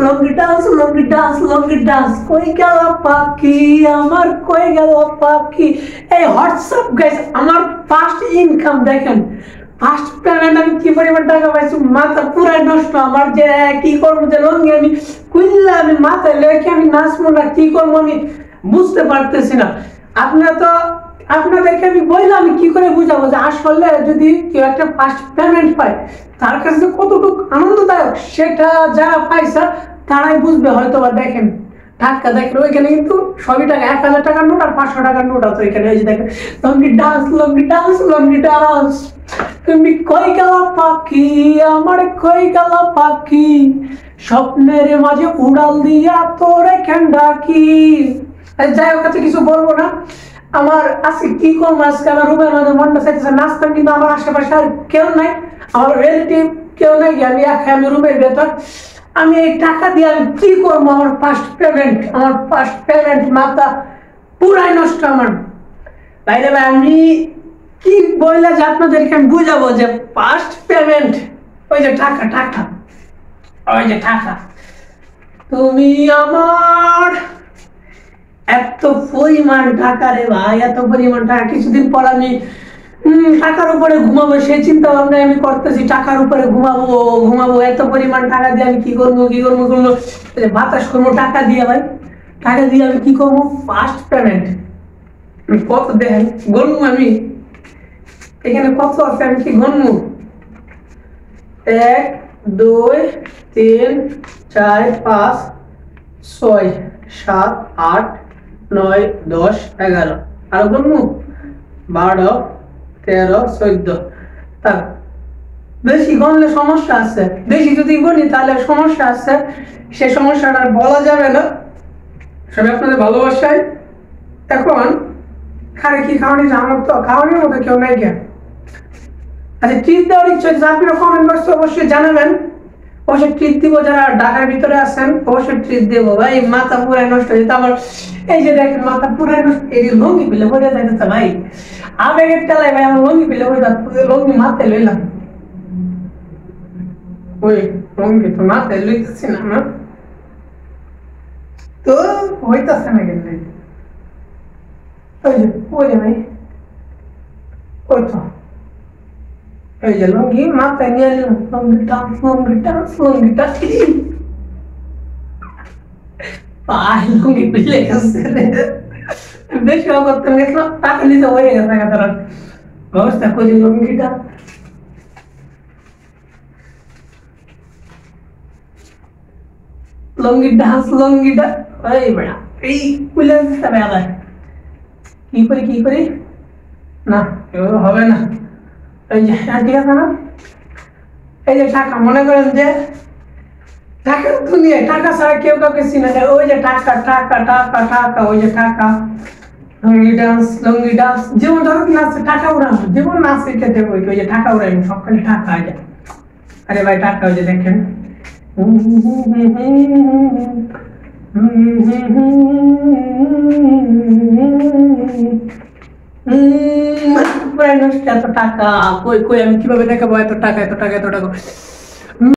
লঙ্গি dance কই গেল পাখি আমার কই গেল পাখি। এই হোয়াটসঅ্যাপ গাইস আমার ফার্স্ট ইনকাম দেখেন, ফার্স্ট পেমেন্ট আমি কি পরিমাণ টাকা পাইছি, মাথা পুরাই নষ্ট আমার। যে কি করবো, যে লঙ্গি আমি খুললে আমি মাথায় লেখে আমি নাচবো না কি করবো আমি বুঝতে পারতেছি না। আপনাদেরকে আমি বললাম, আমি কি করে বুঝাবো যে আসলে যদি কেউ একটা ফার্স্ট পেমেন্ট পায় তার কাছে কতটুকু আনন্দদায়ক, সেটা যারা পাইছে তারাই বুঝবে হয়তো। বা দেখেন টাকা, দেখেন ওইখানে কিন্তু সবই টাকা, 1000 টাকার নোট আর 500 টাকার নোট আছে ওইখানে। এই যে দেখেন লঙ্গি ডান্স তুমি কই গেল পাখি আমার কই গেল পাখি, স্বপ্নের মাঝে উড়াল দিয়া তোরে কেন ডাকি। যাই হোক, কাছে কিছু বলবো না। আমার আজকে কি করবো, আজকে আমার রুমের মধ্যে মনটা চাইতেছে নাচতাম, কিন্তু আমার আশেপাশে আর কেউ নাই, আমার রিলেটিভ কেউ নাই, আমি রুমের ভেতর। আমি এই টাকা দিয়ে আমি কি করবো, আমার ফার্স্ট পেমেন্ট মাথা পুরাই নষ্ট আমার। বাইরে ভাই আমি কি বললে যে আপনাদেরকে আমি বুঝাবো যে ফার্স্ট পেমেন্ট, ওই যে টাকা ওই যে টাকা, তুমি আমার এত পরিমাণ টাকা রে ভাই, এত পরিমাণ টাকা। কিছুদিন পর আমি টাকার উপরে ঘুমাবো সেই চিন্তা ভাবনা আমি করতেছি, টাকার উপরে ঘুমাবো এত পরিমাণ টাকা দিয়ে আমি কি করবো বাতাস করবো টাকা দিয়ে। ভাই টাকা দিয়ে আমি কি করবো, ফার্স্ট পেমেন্ট কত দেখেন গণবো আমি, এখানে কত আছে আমি কি গণবো, 1 2 3 4 5 6 7 8 9 10 11 আর গণবো 12 13 14। তার বেশি গণলে সমস্যা আছে, বেশি যদি গণি তাহলে সমস্যা আছে, সে সমস্যাটা বলা যাবে না। সবাই আপনাদের ভালোবাসায় এখন খারে কি খাওয়ানি, আমার তো খাওয়ানোর মতো কেউ নাই জ্ঞান। আচ্ছা ট্রিট দেওয়ার ইচ্ছা হচ্ছে আপনারা কমেন্ট বক্সে অবশ্যই জানাবেন, অবশ্যই ট্রিট দিব। যারা ঢাকার ভিতরে আছেন অবশ্যই ট্রিট দেবো। ভাই মাথা পুরাই নষ্ট হয়ে যেত আমার, এই যে দেখেন মাথা পুরাই নষ্ট। এই লঙ্গি পেলে বোঝা যাইতেছে ভাই, আবেগের টেলায় ভাই আমার লঙ্গি পেলে বোঝা, লঙ্গি মাথায় লইলাম, ওই লঙ্গি তো মাথায় লইতেছি না আমার তো হইতেছে না কেন। ওই যে ভাই ওই তো এই যে লঙ্গি মাথায় নিয়ে নিলাম, লঙ্গি ডান্স পাই লঙ্গি পেলে গেছে রে, বেশি করতে গেছিলাম টাকা নিতে হয়ে গেছে তারা ব্যবস্থা করি। লঙ্গিটা এই বেড়া এই খুলে দিতে হবে, কি করি না এভাবে হবে না। এই যে ঠিক আছে না, এই যে টাকা, মনে করেন যে টাকার দুনিয়ায় টাকা ছাড়া কেউ কাউকে চিনে যায়। ওই যে টাকা ওই যে টাকা, লঙ্গি ডান্স যেমন ধরো নাচে টাকা উড়ানো, যেমন নাচে খেতে ওই যে টাকা উড়াই সবখানে টাকা যায়। আরে ভাই টাকা ওই যে দেখেন এত টাকা কই আমি কিভাবে দেখাবো, এত টাকা